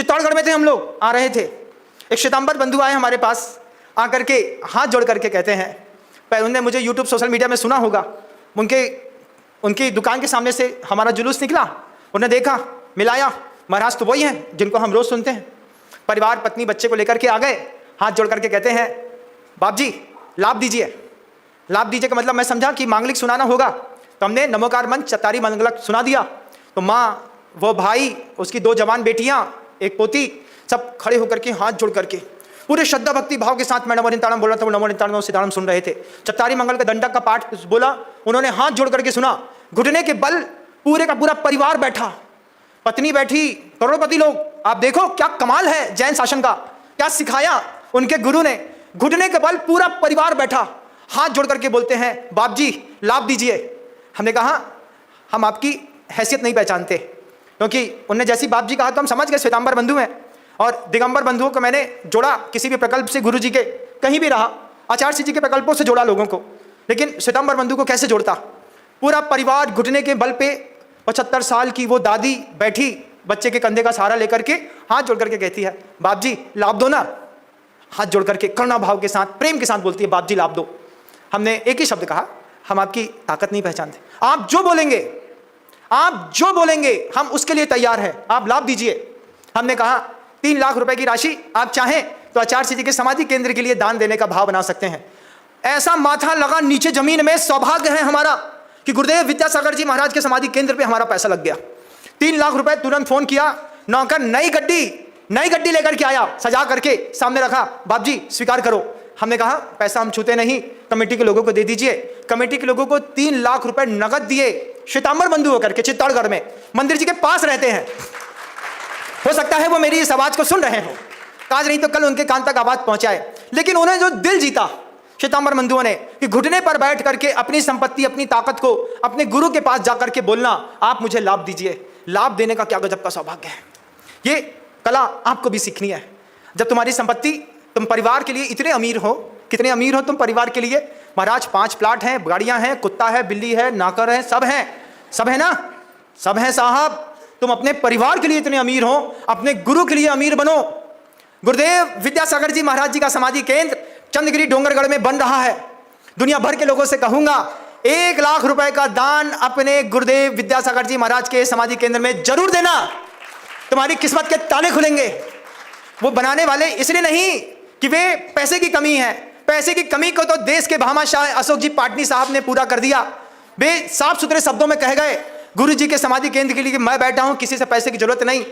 चित्तौड़गढ़ में थे हम लोग, आ रहे थे, एक श्वेतांबर बंधु आए हमारे पास, आकर के हाथ जोड़ करके कहते हैं, पर उन्होंने मुझे यूट्यूब सोशल मीडिया में सुना होगा, उनकी दुकान के सामने से हमारा जुलूस निकला, उन्होंने देखा, मिलाया, महाराज तो वही हैं जिनको हम रोज़ सुनते हैं। परिवार, पत्नी, बच्चे को लेकर के आ गए, हाथ जोड़ करके कहते हैं, बाप जी लाभ दीजिए। लाभ दीजिए का मतलब मैं समझा कि मांगलिक सुनाना होगा, तो हमने नमोकार मंत्र चतारी मंगलक सुना दिया। तो माँ, वो भाई, उसकी 2 जवान बेटियां, एक पोती, सब खड़े होकर के हाथ जोड़ करके पूरे श्रद्धा भक्ति भाव के साथ मैं नमो निताणम बोल रहा था, वो नमो निताणम सिताणम सुन रहे थे। चतारी मंगल का दंडक का पाठ बोला, उन्होंने हाथ जोड़ करके सुना। घुटने के बल पूरे का पूरा परिवार बैठा, पत्नी बैठी, करोड़पति लोग। आप देखो क्या कमाल है जैन शासन का, क्या सिखाया उनके गुरु ने। घुटने के बल पूरा परिवार बैठा, हाथ जोड़ करके बोलते हैं, बाप जी लाभ दीजिए। हमने कहा हम आपकी हैसियत नहीं पहचानते, क्योंकि उनने जैसी बाप जी कहा तो हम समझ गए श्वेतांबर बंधु हैं। और दिगंबर बंधुओं को मैंने जोड़ा किसी भी प्रकल्प से, गुरु जी के कहीं भी रहा, आचार्य जी के प्रकल्पों से जोड़ा लोगों को, लेकिन श्वेतांबर बंधु को कैसे जोड़ता। पूरा परिवार घुटने के बल पे, 75 साल की वो दादी बैठी, बच्चे के कंधे का सहारा लेकर के हाथ जोड़ करके कहती है, बाप जी लाभ दो ना। हाथ जोड़ करके करुणा भाव के साथ, प्रेम के साथ बोलती है, बाप जी लाभ दो। हमने एक ही शब्द कहा, हम आपकी ताकत नहीं पहचानते, आप जो बोलेंगे हम उसके लिए तैयार हैं, आप लाभ दीजिए। हमने कहा 3 लाख रुपए की राशि आप चाहें तो आचार्य जी के समाधि केंद्र के लिए दान देने का भाव बना सकते हैं। ऐसा माथा लगा नीचे जमीन में, सौभाग्य है हमारा कि गुरुदेव विद्यासागर जी महाराज के समाधि केंद्र पे हमारा पैसा लग गया। 3 लाख रुपए, तुरंत फोन किया, नौकर नई गड्डी लेकर के आया, सजा करके सामने रखा, बाप जी स्वीकार करो। हमने कहा पैसा हम छूते नहीं, कमेटी के लोगों को दे दीजिए। कमेटी के लोगों को 3 लाख रुपए नगद दिए, श्वेतांबर बंधु होकर के, चित्तौड़गढ़ में मंदिर जी के पास रहते हैं। हो सकता है वो मेरी इस आवाज को सुन रहे हो, आज नहीं तो कल उनके कान तक आवाज पहुंचाए। लेकिन उन्होंने जो दिल जीता श्वेतांबर बंधुओं ने, कि घुटने पर बैठ करके अपनी संपत्ति, अपनी ताकत को अपने गुरु के पास जाकर के बोलना, आप मुझे लाभ दीजिए। लाभ देने का क्या गजब का सौभाग्य है। ये कला आपको भी सीखनी है। जब तुम्हारी संपत्ति, तुम परिवार के लिए इतने अमीर हो, कितने अमीर हो तुम परिवार के लिए। महाराज 5 प्लाट हैं, गाड़ियां हैं, कुत्ता है, बिल्ली है, नौकर है, सब है ना, सब है साहब। तुम अपने परिवार के लिए इतने अमीर हो, अपने गुरु के लिए अमीर बनो। गुरुदेव विद्यासागर जी महाराज जी का समाधि केंद्र चंद्रगिरी डोंगरगढ़ में बन रहा है। दुनिया भर के लोगों से कहूंगा 1 लाख रुपए का दान अपने गुरुदेव विद्यासागर जी महाराज के समाधि केंद्र में जरूर देना, तुम्हारी किस्मत के ताले खुलेंगे। वो बनाने वाले इसलिए नहीं कि वे पैसे की कमी है, पैसे की कमी को तो देश के भामाशाह अशोक जी पाटनी साहब ने पूरा कर दिया। वे साफ सुथरे शब्दों में कह गए, गुरु जी के समाधि केंद्र के लिए मैं बैठा हूं, किसी से पैसे की जरूरत नहीं।